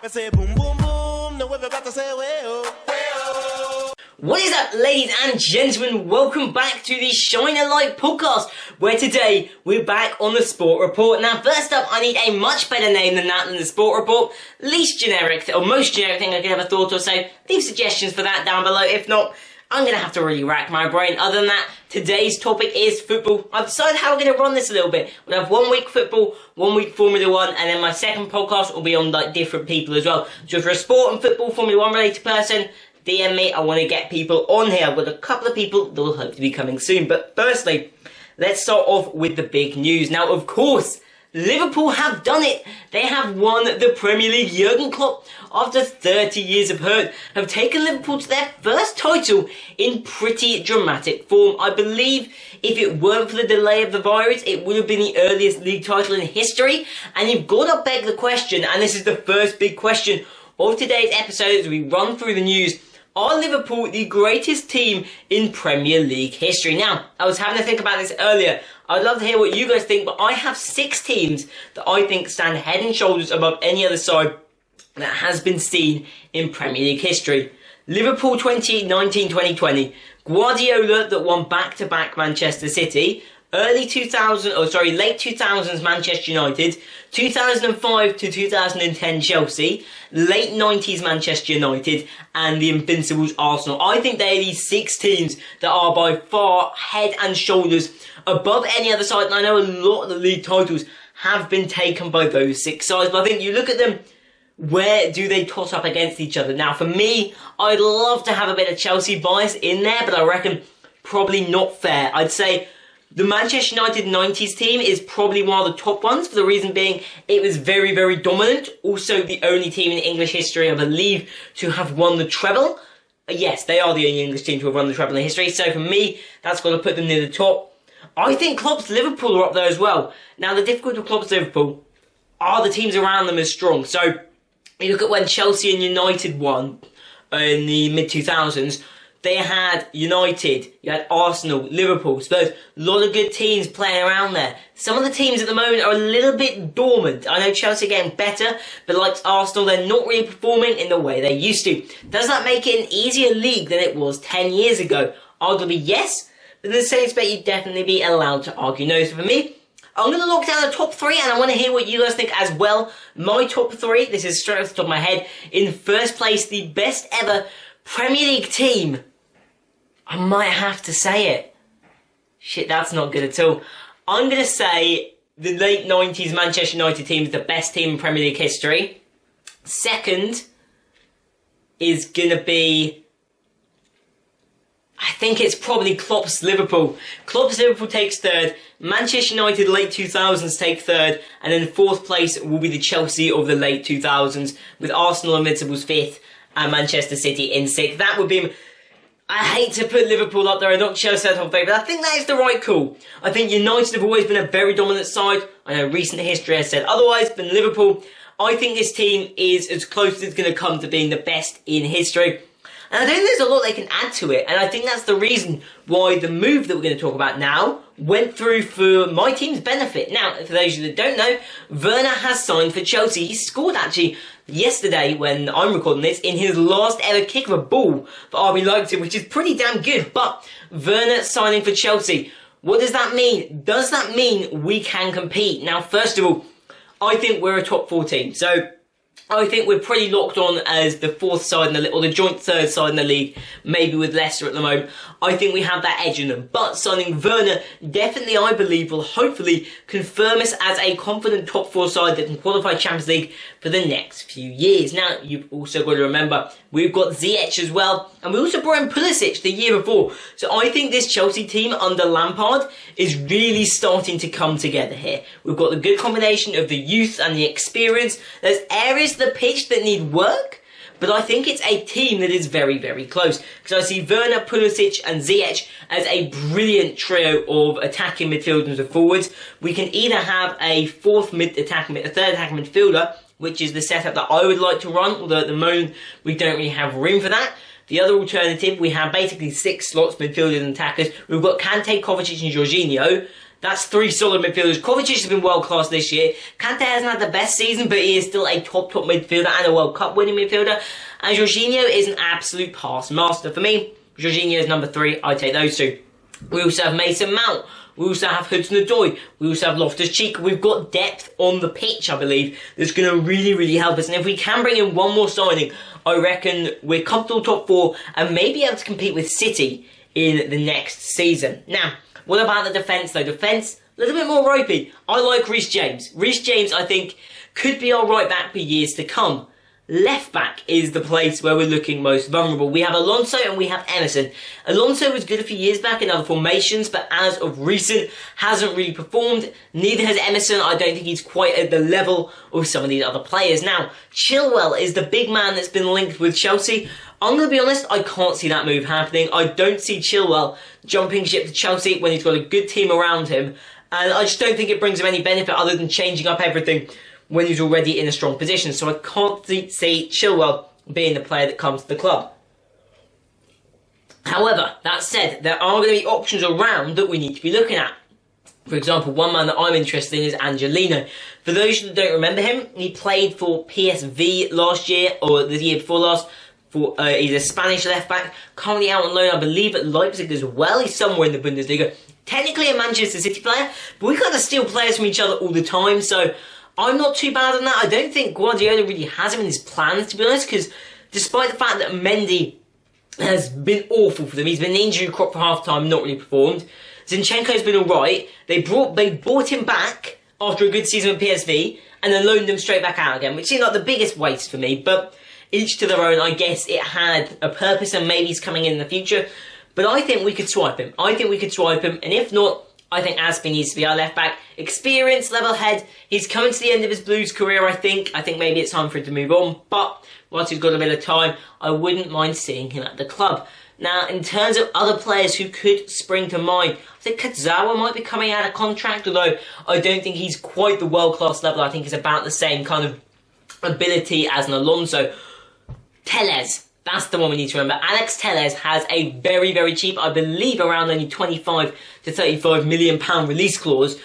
I say boom, boom, boom. Now everybody say way-oh, way-oh. What is up, ladies and gentlemen? Welcome back to the Shine a Light podcast, where today we're back on the Sport Report. Now, first up, I need a much better name than that, than the Sport Report. Least generic, or most generic thing I could ever thought of, so leave suggestions for that down below. If not, I'm going to have to really rack my brain. Other than that, today's topic is football. I've decided how we're going to run this a little bit. We'll have 1 week football, 1 week Formula 1, and then my second podcast will be on like different people as well. So if you're a sport and football Formula 1 related person, DM me. I want to get people on here. I've got a couple of people that will hope to be coming soon. But firstly, let's start off with the big news. Now, of course, Liverpool have done it. They have won the Premier League. Jurgen Klopp, after 30 years of hurt, have taken Liverpool to their first title in pretty dramatic form. I believe if it weren't for the delay of the virus, it would have been the earliest league title in history. And you've got to beg the question, and this is the first big question of today's episode as we run through the news. Are Liverpool the greatest team in Premier League history? Now, I was having to think about this earlier. I'd love to hear what you guys think, but I have 6 teams that I think stand head and shoulders above any other side that has been seen in Premier League history. Liverpool 2019-2020, Guardiola that won back-to-back Manchester City, late 2000s Manchester United, 2005 to 2010 Chelsea, late 90s Manchester United, and the Invincibles Arsenal. I think they are these 6 teams that are by far head and shoulders above any other side, and I know a lot of the league titles have been taken by those 6 sides, but I think you look at them, where do they toss up against each other? Now, for me, I'd love to have a bit of Chelsea bias in there, but I reckon probably not fair. I'd say the Manchester United 90s team is probably one of the top ones, for the reason being it was very, very dominant. Also, the only team in English history, I believe, to have won the treble. Yes, they are the only English team to have won the treble in history, so for me, that's got to put them near the top. I think Klopp's Liverpool are up there as well. Now, the difficulty with Klopp's Liverpool are the teams around them as strong. So, you look at when Chelsea and United won in the mid-2000s, they had United, you had Arsenal, Liverpool, Spurs, a lot of good teams playing around there. Some of the teams at the moment are a little bit dormant. I know Chelsea are getting better, but like Arsenal, they're not really performing in the way they used to. Does that make it an easier league than it was 10 years ago? Arguably, yes, but in the same space, you'd definitely be allowed to argue no. So for me, I'm going to lock down the top 3, and I want to hear what you guys think as well. My top 3, this is straight off the top of my head. In first place, the best ever Premier League team. I might have to say it. Shit, that's not good at all. I'm going to say the late 90s Manchester United team is the best team in Premier League history. Second is going to be, I think it's probably Klopp's Liverpool. Klopp's Liverpool takes 3rd. Manchester United late 2000s take 3rd. And then 4th place will be the Chelsea of the late 2000s, with Arsenal Invincibles 5th and Manchester City in 6th. That would be... I hate to put Liverpool up there and not Chelsea at top 3, but I think that is the right call. I think United have always been a very dominant side. I know recent history has said otherwise, but Liverpool, I think this team is as close as it's going to come to being the best in history. And I think there's a lot they can add to it, and I think that's the reason why the move that we're going to talk about now went through for my team's benefit. Now, for those of you that don't know, Werner has signed for Chelsea. He scored actually yesterday, when I'm recording this, in his last ever kick of a ball for RB Leipzig, which is pretty damn good. But Werner signing for Chelsea, what does that mean? Does that mean we can compete? Now, first of all, I think we're a top 4 team. So I think we're pretty locked on as the 4th side in the league, or the joint 3rd side in the league, maybe with Leicester at the moment. I think we have that edge in them. But signing Werner definitely, I believe, will hopefully confirm us as a confident top 4 side that can qualify Champions League for the next few years. Now, you've also got to remember, we've got Ziyech as well, and we also brought in Pulisic the year before. So I think this Chelsea team under Lampard is really starting to come together here. We've got the good combination of the youth and the experience. There's areas of the pitch that need work, but I think it's a team that is very, very close. Because I see Werner, Pulisic and Ziyech as a brilliant trio of attacking midfielders and forwards. We can either have a 3rd attacking midfielder, which is the setup that I would like to run, although at the moment we don't really have room for that. The other alternative, we have basically 6 slots, midfielders and attackers. We've got Kante, Kovacic and Jorginho. That's 3 solid midfielders. Kovacic has been world class this year. Kante hasn't had the best season, but he is still a top midfielder and a World Cup winning midfielder. And Jorginho is an absolute pass master. For me, Jorginho is number 3. I take those 2. We also have Mason Mount. We also have Hudson-Odoi. We also have Loftus-Cheek. We've got depth on the pitch, I believe, that's going to really help us. And if we can bring in one more signing, I reckon we're comfortable top 4 and maybe able to compete with City in the next season. Now, what about the defence, though? Defence, a little bit more ropey. I like Reece James. Reece James, I think, could be our right back for years to come. Left back is the place where we're looking most vulnerable. We have Alonso and we have Emerson. Alonso was good a few years back in other formations, but as of recent, hasn't really performed. Neither has Emerson. I don't think he's quite at the level of some of these other players. Now, Chilwell is the big man that's been linked with Chelsea. I'm going to be honest, I can't see that move happening. I don't see Chilwell jumping ship to Chelsea when he's got a good team around him. And I just don't think it brings him any benefit other than changing up everything when he's already in a strong position. So I can't see Chilwell being the player that comes to the club. However, that said, there are going to be options around that we need to be looking at. For example, one man that I'm interested in is Angelino. For those that don't remember him, he played for PSV last year, or the year before last. He's a Spanish left-back, currently out on loan, I believe, at Leipzig as well. He's somewhere in the Bundesliga. Technically a Manchester City player, but we kind of steal players from each other all the time, so I'm not too bad on that. I don't think Guardiola really has him in his plans, to be honest, because despite the fact that Mendy has been awful for them, he's been an injury crop for half-time, not really performed. Zinchenko's been alright. They brought him back after a good season with PSV, and then loaned him straight back out again, which seemed like the biggest waste for me, but each to their own. I guess it had a purpose and maybe he's coming in the future. But I think we could swipe him. And if not, I think Aspie needs to be our left back. Experience, level head. He's coming to the end of his Blues career, I think. I think maybe it's time for him to move on. But once he's got a bit of time, I wouldn't mind seeing him at the club. Now, in terms of other players who could spring to mind, I think Kurzawa might be coming out of contract, although I don't think he's quite the world-class level. I think he's about the same kind of ability as an Alonso. Telles, that's the one we need to remember. Alex Telles has a very cheap, I believe around only 25 to 35 million pound release clause.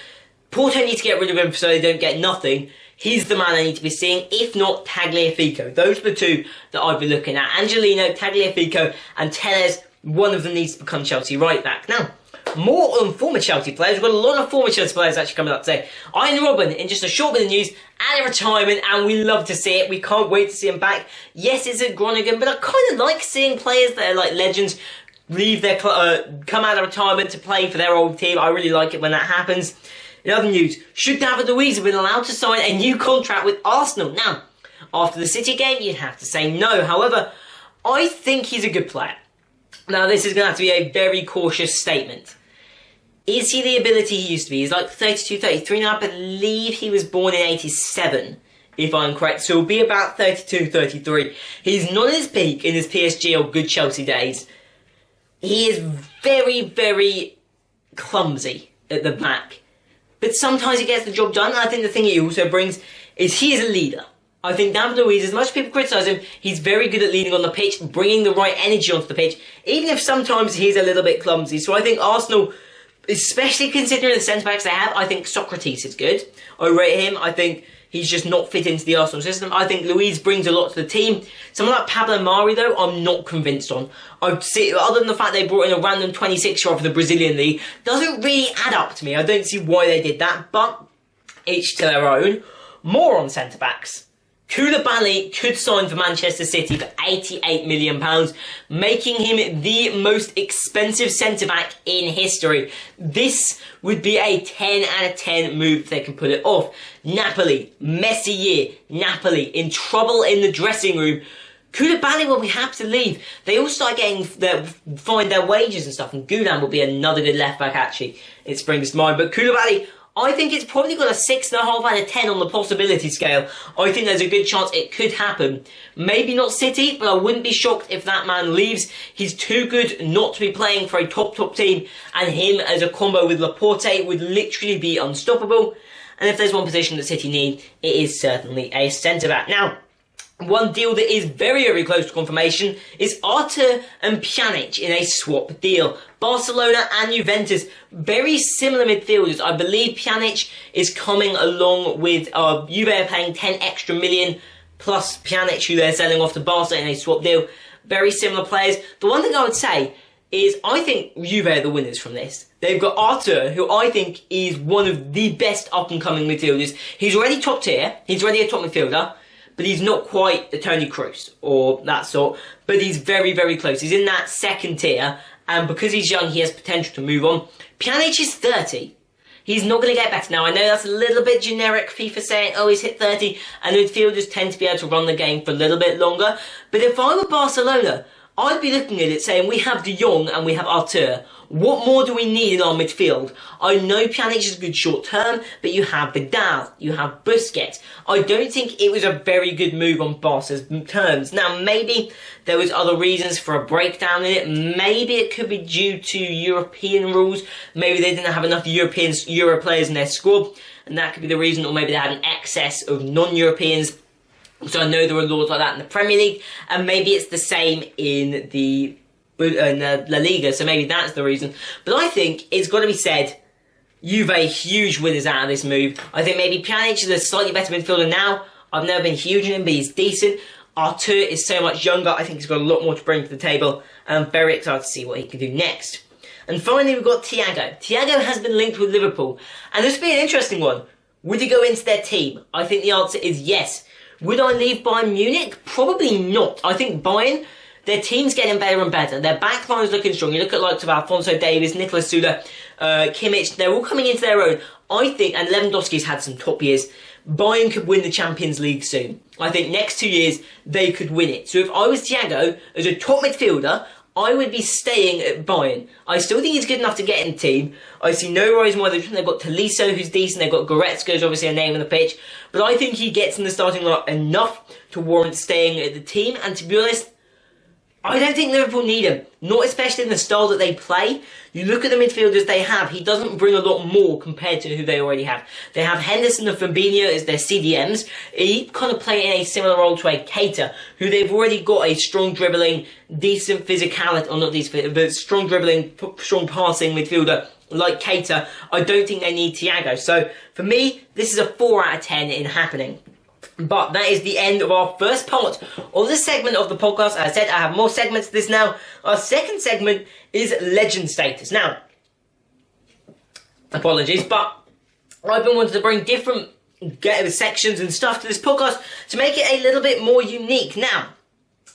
Porto need to get rid of him so they don't get nothing. He's the man I need to be seeing, if not Tagliafico. Those are the two that I'd be looking at. Angelino, Tagliafico and Telles, one of them needs to become Chelsea right back. Now, more on former Chelsea players. We've got a lot of former Chelsea players actually coming up today. Ian Robben, in just a short bit of news, out of retirement, and we love to see it. We can't wait to see him back. Yes, it's at Groningen, but I kind of like seeing players that are like legends leave their come out of retirement to play for their old team. I really like it when that happens. In other news, should David Luiz have been allowed to sign a new contract with Arsenal? Now, after the City game, you'd have to say no. However, I think he's a good player. Now, this is going to have to be a very cautious statement. Is he the ability he used to be? He's like 32, 33 now. I believe he was born in 87, if I'm correct. So he'll be about 32, 33. He's not at his peak in his PSG or good Chelsea days. He is very clumsy at the back. But sometimes he gets the job done. And I think the thing he also brings is he is a leader. I think David Luiz, as much as people criticise him, he's very good at leading on the pitch, bringing the right energy onto the pitch, even if sometimes he's a little bit clumsy. So I think Arsenal, especially considering the centre-backs they have, I think Socrates is good. I rate him. I think he's just not fit into the Arsenal system. I think Luiz brings a lot to the team. Someone like Pablo Mari, though, I'm not convinced on. I'd see, other than the fact they brought in a random 26-year-old for the Brazilian league, doesn't really add up to me. I don't see why they did that, but each to their own. More on centre-backs. Koulibaly could sign for Manchester City for £88 million, making him the most expensive centre-back in history. This would be a 10 out of 10 move if they can pull it off. Napoli, messy year. Napoli in trouble in the dressing room. Koulibaly will be happy to leave. They all start getting find their wages and stuff, and Gudan will be another good left-back actually. It springs to mind, but Koulibaly, I think it's probably got a 6.5 out of 10 on the possibility scale. I think there's a good chance it could happen. Maybe not City, but I wouldn't be shocked if that man leaves. He's too good not to be playing for a top team, and him as a combo with Laporte would literally be unstoppable. And if there's one position that City need, it is certainly a centre-back. Now, one deal that is very close to confirmation is Arthur and Pjanic in a swap deal. Barcelona and Juventus, very similar midfielders. I believe Pjanic is coming along with Juve are paying 10 extra million plus Pjanic, who they're selling off to Barca in a swap deal. Very similar players. The one thing I would say is I think Juve are the winners from this. They've got Arthur, who I think is one of the best up-and-coming midfielders. He's already top tier. He's already a top midfielder. But he's not quite the Toni Kroos or that sort. But he's very, very close. He's in that second tier. And because he's young, he has potential to move on. Pjanic is 30. He's not going to get better. Now, I know that's a little bit generic, FIFA saying, oh, he's hit 30. And midfielders tend to be able to run the game for a little bit longer. But if I were Barcelona, I'd be looking at it saying, we have De Jong and we have Arthur. What more do we need in our midfield? I know Pjanic is good short term, but you have Vidal, you have Busquets. I don't think it was a very good move on Barca's terms. Now, maybe there was other reasons for a breakdown in it. Maybe it could be due to European rules. Maybe they didn't have enough Euro players in their squad, and that could be the reason. Or maybe they had an excess of non-Europeans. So I know there are laws like that in the Premier League, and maybe it's the same in the La Liga, so maybe that's the reason. But I think it's got to be said, Juve huge winners out of this move. I think maybe Pjanic is a slightly better midfielder now. I've never been huge on him, but he's decent. Arthur is so much younger. I think he's got a lot more to bring to the table. And I'm very excited to see what he can do next. And finally, we've got Thiago. Thiago has been linked with Liverpool. And this will be an interesting one. Would he go into their team? I think the answer is yes. Would I leave Bayern Munich? Probably not. I think Bayern, their team's getting better and better. Their backline's looking strong. You look at likes of Alphonso Davies, Nicolas Sula, Kimmich. They're all coming into their own. I think, and Lewandowski's had some top years, Bayern could win the Champions League soon. I think next 2 years, they could win it. So if I was Thiago, as a top midfielder, I would be staying at Bayern. I still think he's good enough to get in the team. I see no reason why they've got Tolisso, who's decent. They've got Goretzka, who's obviously a name on the pitch. But I think he gets in the starting lineup enough to warrant staying at the team. And to be honest, I don't think Liverpool need him. Not especially in the style that they play. You look at the midfielders they have, he doesn't bring a lot more compared to who they already have. They have Henderson and Fabinho as their CDMs. He kind of play in a similar role to a Keita, who they've already got a strong dribbling, decent physicality, or not decent, but strong dribbling, strong passing midfielder like Keita. I don't think they need Thiago. So, for me, this is a 4 out of 10 in happening. But that is the end of our first part of this segment of the podcast. As I said, I have more segments to this now. Our second segment is legend status. Now, apologies, but I've been wanting to bring different sections and stuff to this podcast to make it a little bit more unique. Now,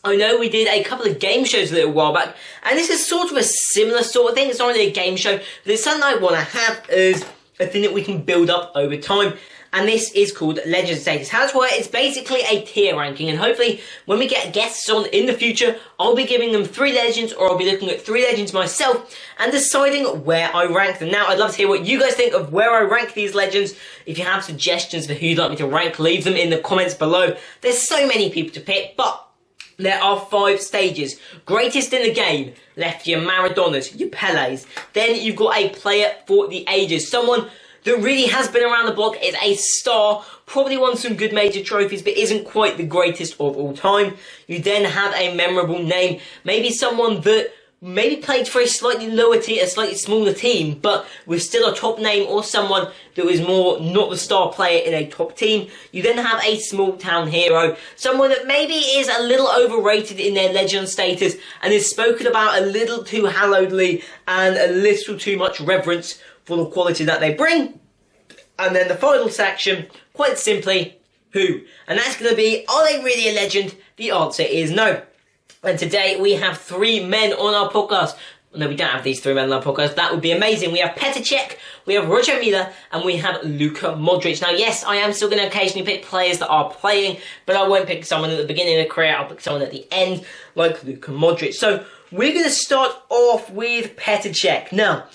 I know we did a couple of game shows a little while back, and this is sort of a similar sort of thing. It's not really a game show, but it's something I want to have as a thing that we can build up over time. And this is called Legend Status. How it's work, it's basically a tier ranking. And hopefully, when we get guests on in the future, I'll be giving them 3 legends, or I'll be looking at 3 legends myself and deciding where I rank them. Now, I'd love to hear what you guys think of where I rank these legends. If you have suggestions for who you'd like me to rank, leave them in the comments below. There's so many people to pick, but there are 5 stages. Greatest in the game, left your Maradonas, your Pelés. Then you've got a player for the ages. Someone that really has been around the block, is a star, probably won some good major trophies, but isn't quite the greatest of all time. You then have a memorable name, maybe someone that maybe played for a slightly lower tier, a slightly smaller team, but was still a top name, or someone that was more not the star player in a top team. You then have a small town hero, someone that maybe is a little overrated in their legend status and is spoken about a little too hallowedly and a little too much reverence for the quality that they bring. And then the final section, quite simply, who? And that's going to be, are they really a legend? The answer is no. And today we have 3 men on our podcast. No, we don't have these 3 men on our podcast. That would be amazing. We have Petr Cech, we have Roger Milla, and we have Luka Modric. Now, yes, I am still going to occasionally pick players that are playing, but I won't pick someone at the beginning of their career. I'll pick someone at the end, like Luka Modric. So, we're going to start off with Petr Cech. Now,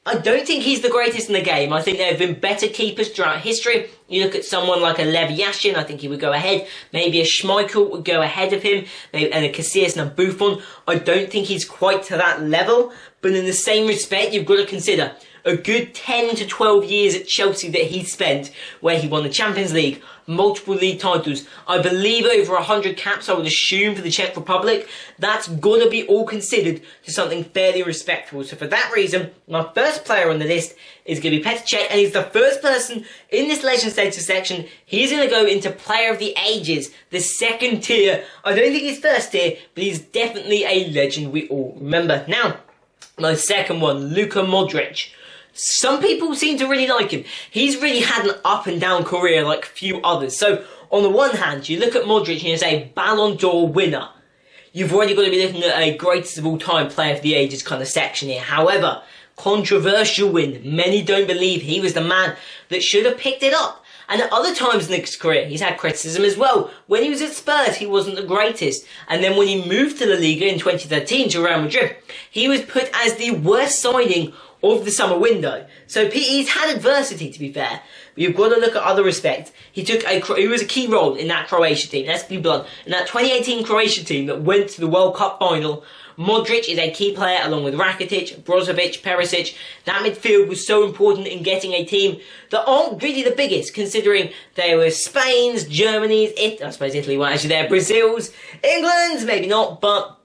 I don't think he's the greatest in the game. I think there have been better keepers throughout history. You look at someone like a Lev Yashin, I think he would go ahead. Maybe a Schmeichel would go ahead of him. Maybe, and a Casillas and a Buffon. I don't think he's quite to that level. But in the same respect, you've got to consider a good 10 to 12 years at Chelsea that he spent, where he won the Champions League, multiple league titles, I believe over 100 caps, I would assume, for the Czech Republic. That's got to be all considered to something fairly respectable. So for that reason, my first player on the list is going to be Petr Cech, and he's the first person in this legend status section. He's going to go into Player of the Ages, the second tier. I don't think he's first tier, but he's definitely a legend we all remember. Now, my second one, Luka Modric. Some people seem to really like him. He's really had an up and down career like few others. So, on the one hand, you look at Modric and you say, Ballon d'Or winner. You've already got to be looking at a greatest of all time Player of the Ages kind of section here. However, controversial win. Many don't believe he was the man that should have picked it up. And at other times in his career, he's had criticism as well. When he was at Spurs, he wasn't the greatest. And then when he moved to La Liga in 2013 to Real Madrid, he was put as the worst signing of the summer window. So he's had adversity, to be fair. But you've got to look at other respects. He was a key role in that Croatia team, let's be blunt. In that 2018 Croatia team that went to the World Cup final, Modric is a key player along with Rakitic, Brozovic, Perisic. That midfield was so important in getting a team that aren't really the biggest, considering they were Spain's, Germany's, I suppose Italy weren't actually there, Brazil's, England's, maybe not, but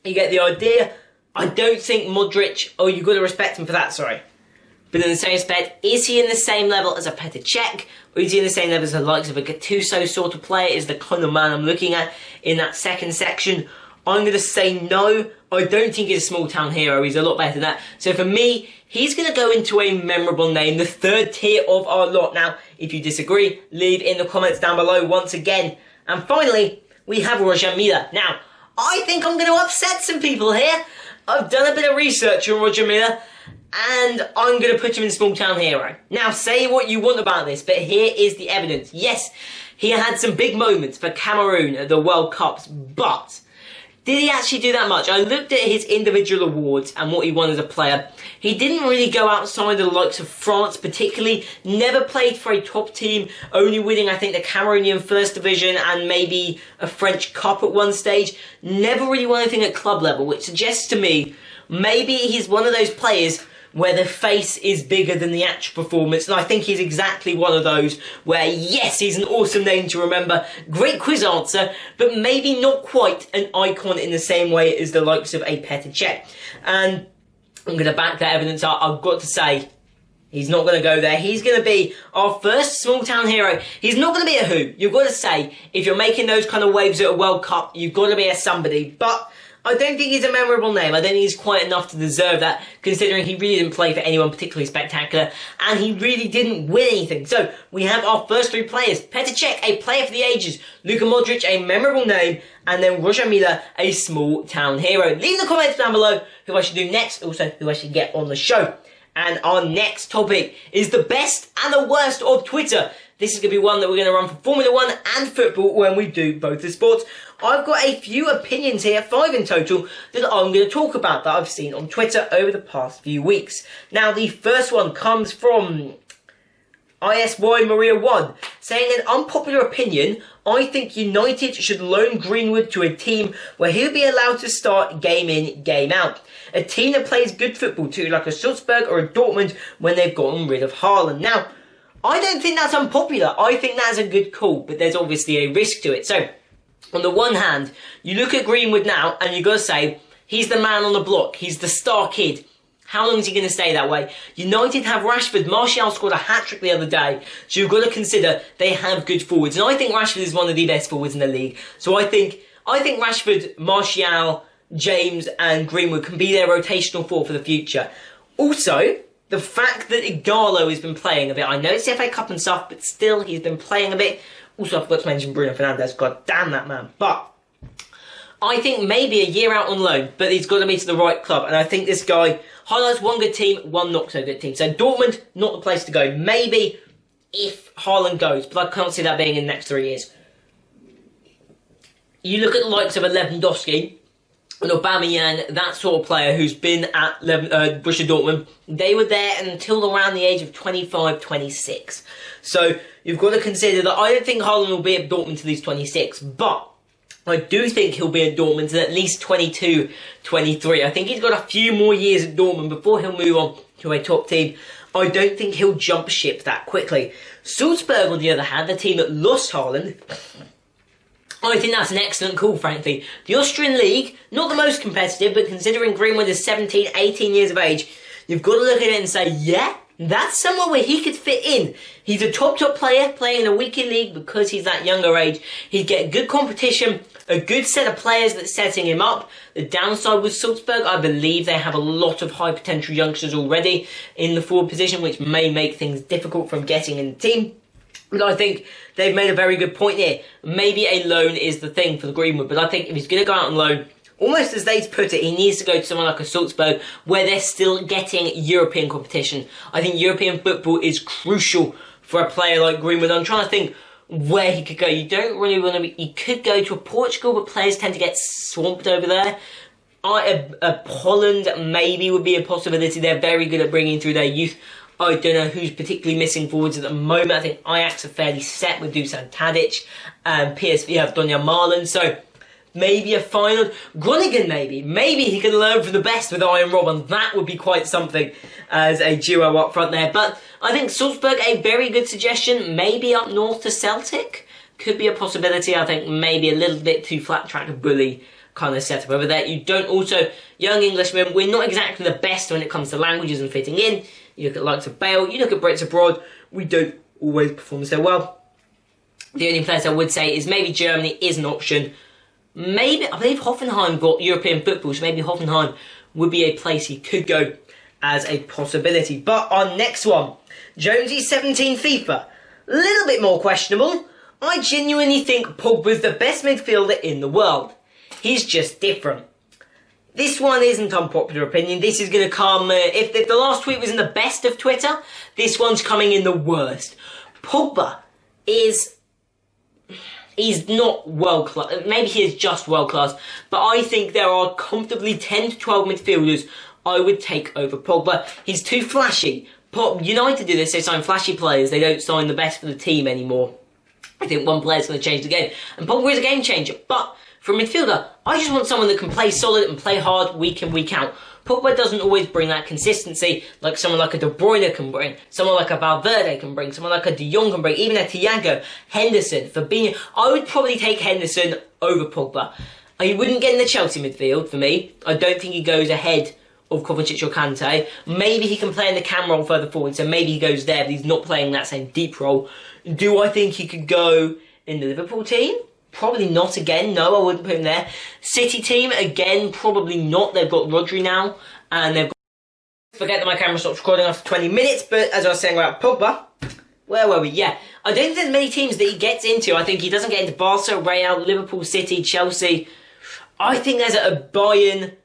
you get the idea. I don't think Modric, you've got to respect him for that, sorry. But in the same respect, is he in the same level as a Petr Cech? Or is he in the same level as the likes of a Gattuso sort of player? Is the kind of man I'm looking at in that second section? I'm going to say no. I don't think he's a small town hero. He's a lot better than that. So for me, he's going to go into a memorable name, the third tier of our lot. Now, if you disagree, leave in the comments down below once again. And finally, we have Roger Milla. Now, I think I'm going to upset some people here. I've done a bit of research on Roger Milla, and I'm going to put him in small town hero. Now, say what you want about this, but here is the evidence. Yes, he had some big moments for Cameroon at the World Cups, but did he actually do that much? I looked at his individual awards and what he won as a player. He didn't really go outside the likes of France particularly, never played for a top team, only winning, I think, the Cameroonian First Division and maybe a French Cup at one stage. Never really won anything at club level, which suggests to me maybe he's one of those players where the face is bigger than the actual performance, and I think he's exactly one of those where, yes, he's an awesome name to remember, great quiz answer, but maybe not quite an icon in the same way as the likes of a Petr Cech. And I'm going to back that evidence up. I've got to say, he's not going to go there. He's going to be our first small town hero. He's not going to be a who. You've got to say, if you're making those kind of waves at a World Cup, you've got to be a somebody, but I don't think he's a memorable name. I don't think he's quite enough to deserve that, considering he really didn't play for anyone particularly spectacular, and he really didn't win anything. So, we have our first three players. Petr Cech, a player for the ages. Luka Modric, a memorable name. And then Roger Milla, a small town hero. Leave in the comments down below who I should do next, also who I should get on the show. And our next topic is the best and the worst of Twitter. This is going to be one that we're going to run for Formula 1 and football when we do both the sports. I've got a few opinions here, 5 in total, that I'm going to talk about that I've seen on Twitter over the past few weeks. Now, the first one comes from ISY Maria 1, saying an unpopular opinion, I think United should loan Greenwood to a team where he'll be allowed to start game in, game out. A team that plays good football too, like a Salzburg or a Dortmund when they've gotten rid of Haaland. Now, I don't think that's unpopular. I think that's a good call, but there's obviously a risk to it. So, on the one hand, you look at Greenwood now, and you've got to say, he's the man on the block. He's the star kid. How long is he going to stay that way? United have Rashford. Martial scored a hat-trick the other day. So you've got to consider they have good forwards. And I think Rashford is one of the best forwards in the league. So I think Rashford, Martial, James and Greenwood can be their rotational four for the future. Also, the fact that Igalo has been playing a bit. I know it's the FA Cup and stuff, but still, he's been playing a bit. Also, I forgot to mention Bruno Fernandes. God damn that man. But I think maybe a year out on loan, but he's got to be to the right club. And I think this guy highlights one good team, one not so good team. So Dortmund, not the place to go. Maybe if Haaland goes, but I can't see that being in the next 3 years. You look at the likes of Lewandowski and Aubameyang, that sort of player who's been at Borussia Dortmund. They were there until around the age of 25, 26. So you've got to consider that I don't think Haaland will be at Dortmund till he's 26, but I do think he'll be at Dortmund till at least 22, 23. I think he's got a few more years at Dortmund before he'll move on to a top team, I don't think he'll jump ship that quickly. Salzburg, on the other hand, the team that lost Haaland, I think that's an excellent call, frankly. The Austrian League, not the most competitive, but considering Greenwood is 17, 18 years of age, you've got to look at it and say, yeah, that's somewhere where he could fit in. He's a top player playing in a weaker league because he's that younger age. He'd get good competition, a good set of players that's setting him up. The downside with Salzburg, I believe they have a lot of high potential youngsters already in the forward position, which may make things difficult from getting in the team. But I think they've made a very good point here. Maybe a loan is the thing for the Greenwood, but I think if he's going to go out on loan, almost as they've put it, he needs to go to someone like a Salzburg where they're still getting European competition. I think European football is crucial for a player like Greenwood. I'm trying to think where he could go. You don't really want to be... He could go to a Portugal, but players tend to get swamped over there. Holland maybe would be a possibility. They're very good at bringing through their youth. I don't know who's particularly missing forwards at the moment. I think Ajax are fairly set with Dusan Tadic. PSV have Donjan Marlon. So maybe a final. Groningen maybe. Maybe he can learn from the best with Iron Robben. That would be quite something as a duo up front there. But I think Salzburg, a very good suggestion. Maybe up north to Celtic. Could be a possibility. I think maybe a little bit too flat-track bully kind of setup over there. You don't also... Young Englishmen, we're not exactly the best when it comes to languages and fitting in. You look at the likes of Bale, you look at Brits abroad, we don't always perform so well. The only place I would say is maybe Germany is an option. Maybe, I believe Hoffenheim got European football, so maybe Hoffenheim would be a place he could go as a possibility. But our next one, Jonesy 17 FIFA, a little bit more questionable. I genuinely think Pogba's the best midfielder in the world. He's just different. This one isn't unpopular opinion. This is going to come... if the last tweet was in the best of Twitter, this one's coming in the worst. Pogba is... He's not world-class. Maybe he is just world-class. But I think there are comfortably 10 to 12 midfielders I would take over Pogba. He's too flashy. United do this. They sign flashy players. They don't sign the best for the team anymore. I think one player's going to change the game. And Pogba is a game changer. But... for a midfielder, I just want someone that can play solid and play hard week in, week out. Pogba doesn't always bring that consistency like someone like a De Bruyne can bring, someone like a Valverde can bring, someone like a De Jong can bring, even a Thiago, Henderson, Fabinho. I would probably take Henderson over Pogba. He wouldn't get in the Chelsea midfield for me. I don't think he goes ahead of Kovacic or Kante. Maybe he can play in the cam role further forward, so maybe he goes there, but he's not playing that same deep role. Do I think he could go in the Liverpool team? Probably not again. No, I wouldn't put him there. City team, again, probably not. They've got Rodri now, and they've got... Forget that my camera stopped recording after 20 minutes, but as I was saying about Pogba, where were we? Yeah, I don't think there's many teams that he gets into. I think he doesn't get into Barca, Real, Liverpool, City, Chelsea. I think there's a Bayern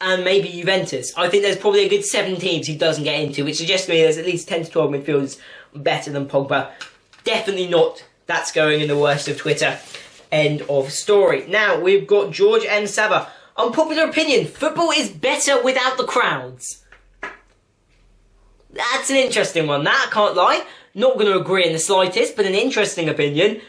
and maybe Juventus. I think there's probably a good 7 teams he doesn't get into, which suggests to me there's at least 10 to 12 midfielders better than Pogba. Definitely not. That's going in the worst of Twitter. End of story. Now, we've got George and Saba. Unpopular opinion. Football is better without the crowds. That's an interesting one. That, I can't lie. Not going to agree in the slightest, but an interesting opinion.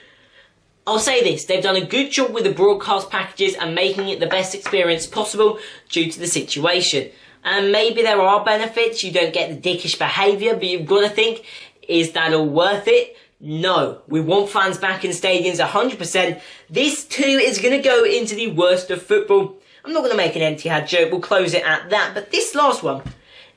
I'll say this. They've done a good job with the broadcast packages and making it the best experience possible due to the situation. And maybe there are benefits. You don't get the dickish behaviour, but you've got to think, is that all worth it? No, we want fans back in stadiums 100%. This too is going to go into the worst of football. I'm not going to make an empty-head joke, we'll close it at that. But this last one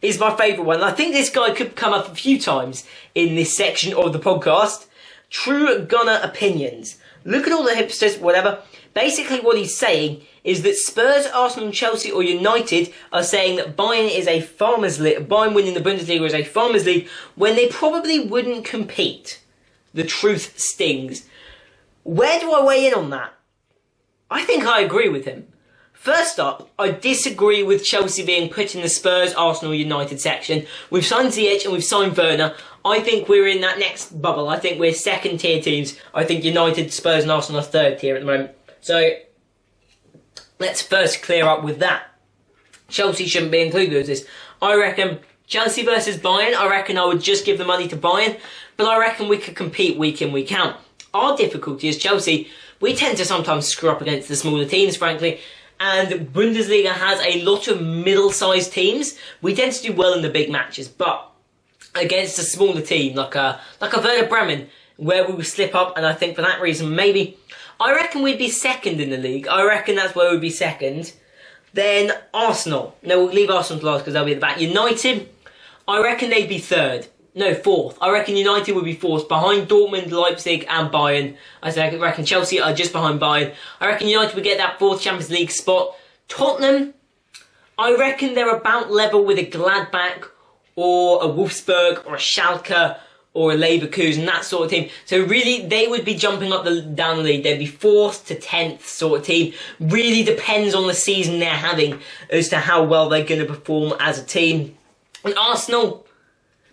is my favourite one. I think this guy could come up a few times in this section of the podcast. True Gunner opinions. Look at all the hipsters, whatever. Basically what he's saying is that Spurs, Arsenal, Chelsea or United are saying that Bayern is a farmers' league. Bayern winning the Bundesliga is a farmers' league when they probably wouldn't compete. The truth stings. Where do I weigh in on that? I think I agree with him. First up, I disagree with Chelsea being put in the Spurs, Arsenal, United section. We've signed Ziyech and we've signed Werner. I think we're in that next bubble. I think we're second tier teams. I think United, Spurs and Arsenal are third tier at the moment. So, let's first clear up with that. Chelsea shouldn't be included with this. I reckon Chelsea versus Bayern, I reckon I would just give the money to Bayern. But I reckon we could compete week in, week out. Our difficulty is Chelsea, we tend to sometimes screw up against the smaller teams, frankly. and Bundesliga has a lot of middle-sized teams, we tend to do well in the big matches, but against a smaller team like a Werder Bremen, where we will slip up, and I think for that reason, maybe, I reckon we'd be second in the league. I reckon that's where we'd be second. Then Arsenal. No, we'll leave Arsenal to last because they'll be at the back. United, I reckon they'd be third. No, fourth. I reckon United would be fourth, behind Dortmund, Leipzig and Bayern. I reckon Chelsea are just behind Bayern. I reckon United would get that fourth Champions League spot. Tottenham, I reckon they're about level with a Gladbach or a Wolfsburg or a Schalke or a Leverkusen, that sort of team. So really, they would be jumping up down the league. They'd be 4th to 10th sort of team. Really depends on the season they're having as to how well they're going to perform as a team. And Arsenal,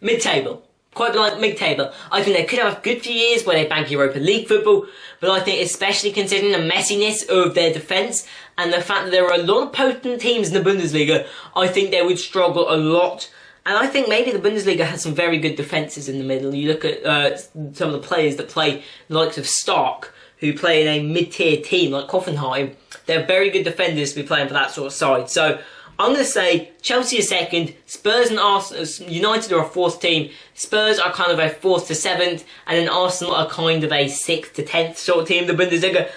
mid-table. Quite like mid-table. I think they could have a good few years where they bank Europa League football, but I think especially considering the messiness of their defence and the fact that there are a lot of potent teams in the Bundesliga, I think they would struggle a lot. And I think maybe the Bundesliga has some very good defences in the middle. You look at some of the players that play, the likes of Stark, who play in a mid-tier team like Hoffenheim. They're very good defenders to be playing for that sort of side. So I'm going to say Chelsea is second, Spurs and Arsenal, United are a 4th team, Spurs are kind of a 4th to 7th, and then Arsenal are kind of a 6th to 10th sort of team, the Bundesliga.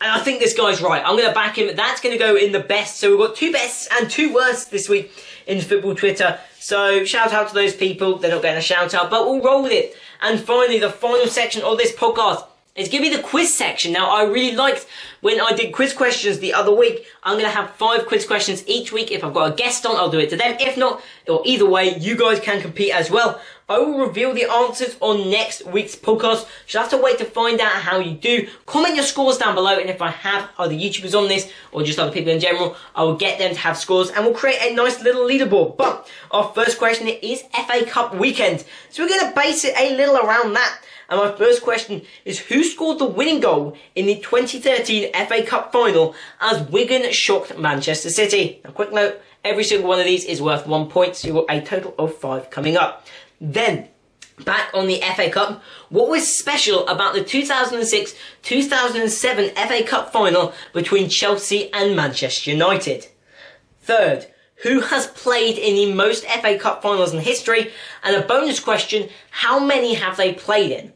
And I think this guy's right. I'm going to back him. That's going to go in the best. So we've got 2 bests and 2 worsts this week in football Twitter. So shout out to those people. They're not getting a shout out, but we'll roll with it. And finally, the final section of this podcast is going to be the quiz section. Now, I really liked when I did quiz questions the other week. I'm going to have 5 quiz questions each week. If I've got a guest on, I'll do it to them. If not, or either way, you guys can compete as well. I will reveal the answers on next week's podcast. You'll have to wait to find out how you do. Comment your scores down below, and if I have other YouTubers on this, or just other people in general, I will get them to have scores, and we'll create a nice little leaderboard. But our first question is FA Cup weekend. So we're going to base it a little around that. And my first question is, who scored the winning goal in the 2013 FA Cup final as Wigan shocked Manchester City? A quick note, every single one of these is worth 1 point, so you've got a total of 5 coming up. Then, back on the FA Cup, what was special about the 2006-2007 FA Cup final between Chelsea and Manchester United? Third, who has played in the most FA Cup finals in history? And a bonus question, how many have they played in?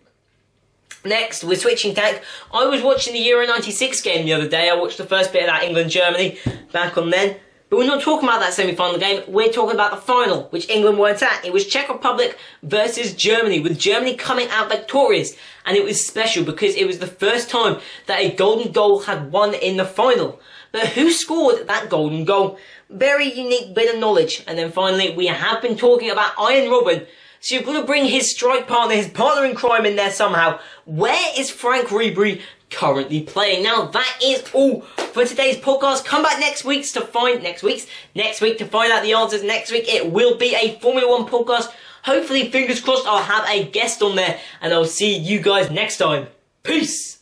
Next, we're switching tack. I was watching the Euro 96 game the other day. I watched the first bit of that England-Germany back on then. But we're not talking about that semi-final game. We're talking about the final, which England weren't at. It was Czech Republic versus Germany, with Germany coming out victorious. And it was special because it was the first time that a golden goal had won in the final. But who scored that golden goal? Very unique bit of knowledge. And then finally, we have been talking about Iron Robin. So you've got to bring his strike partner, his partner in crime in there somehow. Where is Frank Ribery currently playing? Now that is all for today's podcast. Come back next week to find out the answers. Next week it will be a Formula 1 podcast. Hopefully, fingers crossed, I'll have a guest on there, and I'll see you guys next time. Peace!